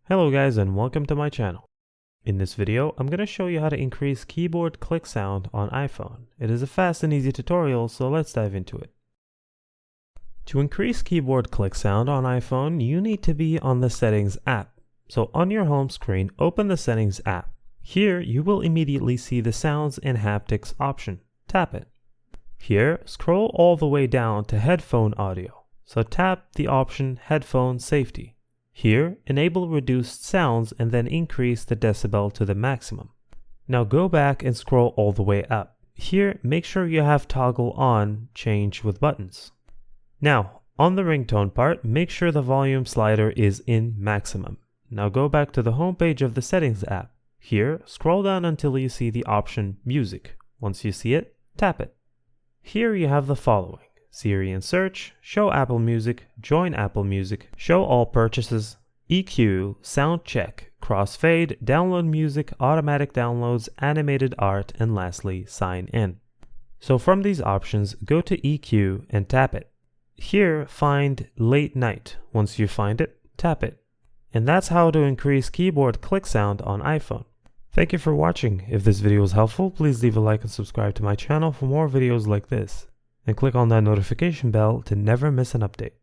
Hello guys and welcome to my channel. In this video, I'm going to show you how to increase keyboard click sound on iPhone. It is a fast and easy tutorial, so let's dive into it. To increase keyboard click sound on iPhone, you need to be on the Settings app. So on your home screen, open the Settings app. Here, you will immediately see the Sounds and Haptics option. Tap it. Here, scroll all the way down to Headphone Audio. So tap the option Headphone Safety. Here, enable reduced sounds and then increase the decibel to the maximum. Now go back and scroll all the way up. Here, make sure you have toggle on change with buttons. Now, on the ringtone part, make sure the volume slider is in maximum. Now go back to the home page of the Settings app. Here, scroll down until you see the option Music. Once you see it, tap it. Here you have the following: Siri and Search, Show Apple Music, Join Apple Music, Show All Purchases, EQ, Sound Check, Crossfade, Download Music, Automatic Downloads, Animated Art, and lastly, Sign In. So from these options, go to EQ and tap it. Here, find Late Night. Once you find it, tap it. And that's how to increase keyboard click sound on iPhone. Thank you for watching. If this video was helpful, please leave a like and subscribe to my channel for more videos like this. And click on that notification bell to never miss an update.